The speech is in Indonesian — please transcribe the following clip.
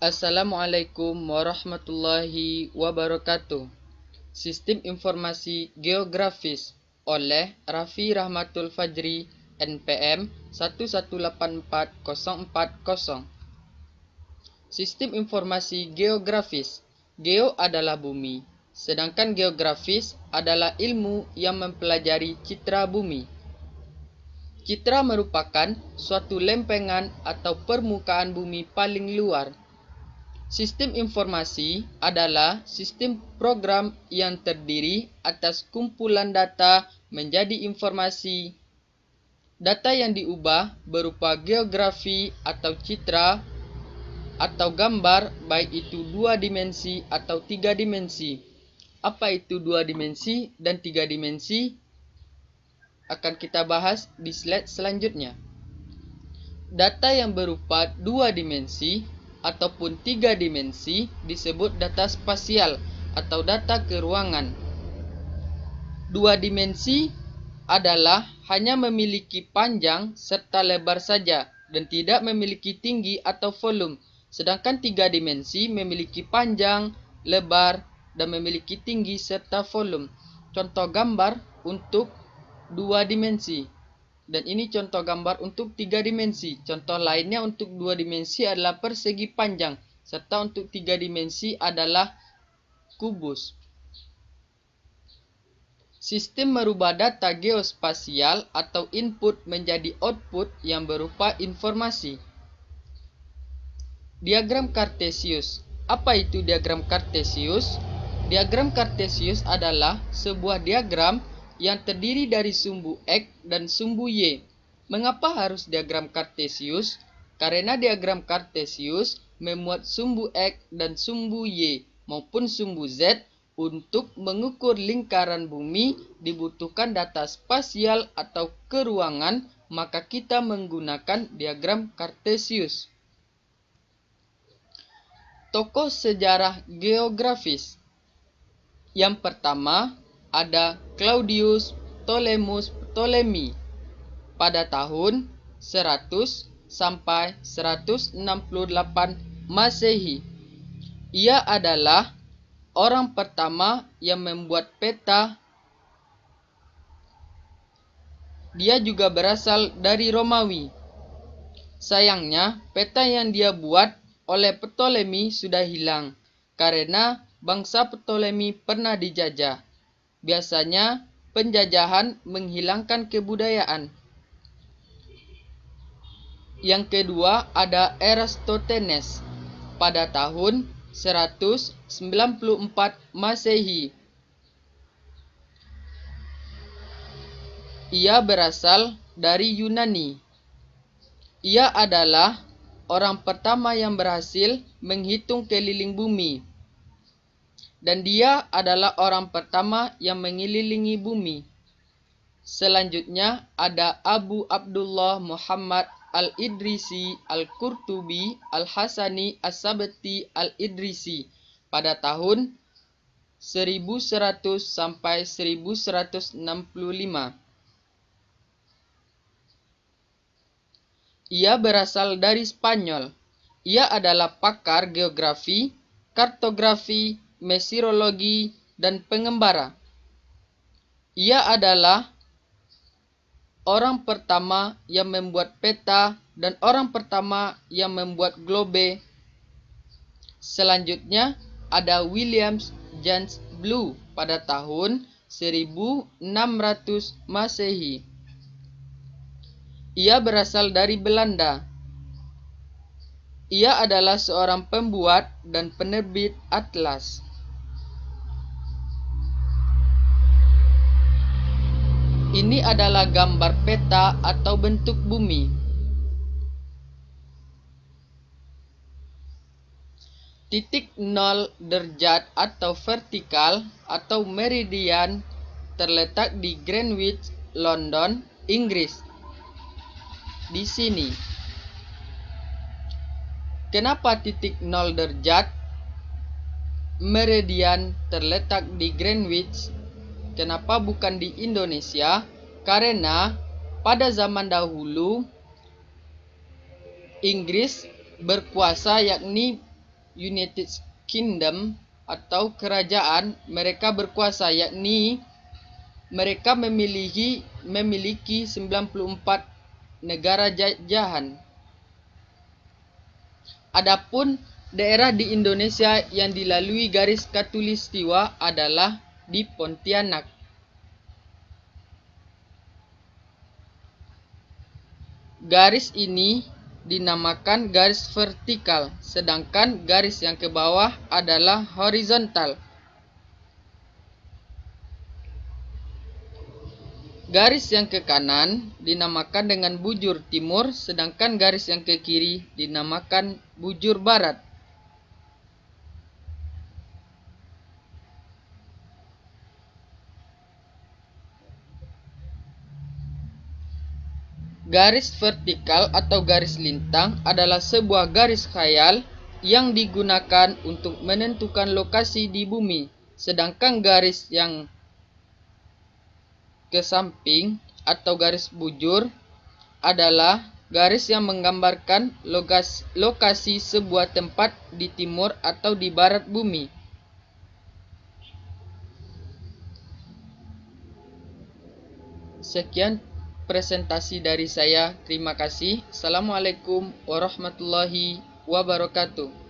Assalamualaikum warahmatullahi wabarakatuh. Sistem Informasi Geografis oleh Raffi Rahmatul Fajri, NPM 1184040. Sistem Informasi Geografis. Geo adalah bumi, sedangkan geografis adalah ilmu yang mempelajari citra bumi. Citra merupakan suatu lempengan atau permukaan bumi paling luar. Sistem informasi adalah sistem program yang terdiri atas kumpulan data menjadi informasi. Data yang diubah berupa geografi atau citra atau gambar, baik itu 2 dimensi atau 3 dimensi. Apa itu 2 dimensi dan 3 dimensi? Akan kita bahas di slide selanjutnya. Data yang berupa 2 dimensi ataupun 3 dimensi disebut data spasial atau data keruangan. 2 dimensi adalah hanya memiliki panjang serta lebar saja dan tidak memiliki tinggi atau volume, sedangkan 3 dimensi memiliki panjang, lebar, dan memiliki tinggi serta volume. Contoh gambar untuk 2 dimensi. Dan ini contoh gambar untuk 3 dimensi. Contoh lainnya untuk 2 dimensi adalah persegi panjang, serta untuk 3 dimensi adalah kubus. Sistem merubah data geospasial atau input menjadi output yang berupa informasi. Diagram Cartesius. Apa itu diagram Cartesius? Diagram Cartesius adalah sebuah diagram yang terdiri dari sumbu X dan sumbu Y. Mengapa harus diagram Cartesius? Karena diagram Cartesius memuat sumbu X dan sumbu Y maupun sumbu Z. Untuk mengukur lingkaran bumi dibutuhkan data spasial atau keruangan, maka kita menggunakan diagram Cartesius. Tokoh sejarah geografis. Yang pertama ada Claudius Ptolemy pada tahun 100 sampai 168 Masehi. Ia adalah orang pertama yang membuat peta. Dia juga berasal dari Romawi. Sayangnya, peta yang dia buat oleh Ptolemy sudah hilang karena bangsa Ptolemy pernah dijajah. Biasanya, penjajahan menghilangkan kebudayaan. Yang kedua ada Eratosthenes pada tahun 194 Masehi. Ia berasal dari Yunani. Ia adalah orang pertama yang berhasil menghitung keliling bumi. Dan dia adalah orang pertama yang mengelilingi bumi. Selanjutnya ada Abu Abdullah Muhammad Al-Idrisi Al-Qurtubi Al-Hasani As-Sabti Al-Idrisi pada tahun 1100 sampai 1165. Ia berasal dari Spanyol. Ia adalah pakar geografi, kartografi, meteorologi, dan pengembara. Ia adalah orang pertama yang membuat peta dan orang pertama yang membuat globe. Selanjutnya ada William James Blue pada tahun 1600 Masehi. Ia berasal dari Belanda. Ia adalah seorang pembuat dan penerbit atlas. Ini adalah gambar peta atau bentuk bumi. Titik 0 derajat atau vertikal atau meridian terletak di Greenwich, London, Inggris. Di sini. Kenapa titik 0 derajat? Meridian terletak di Greenwich. Kenapa bukan di Indonesia? Karena pada zaman dahulu Inggris berkuasa, yakni United Kingdom atau kerajaan, mereka berkuasa, yakni mereka memiliki 94 negara jajahan. Adapun daerah di Indonesia yang dilalui garis khatulistiwa adalah di Pontianak. Garis ini dinamakan garis vertikal, sedangkan garis yang ke bawah adalah horizontal. Garis yang ke kanan dinamakan dengan bujur timur, sedangkan garis yang ke kiri dinamakan bujur barat. Garis vertikal atau garis lintang adalah sebuah garis khayal yang digunakan untuk menentukan lokasi di bumi, sedangkan garis yang ke samping atau garis bujur adalah garis yang menggambarkan lokasi sebuah tempat di timur atau di barat bumi. Sekian presentasi dari saya. Terima kasih. Assalamualaikum warahmatullahi wabarakatuh.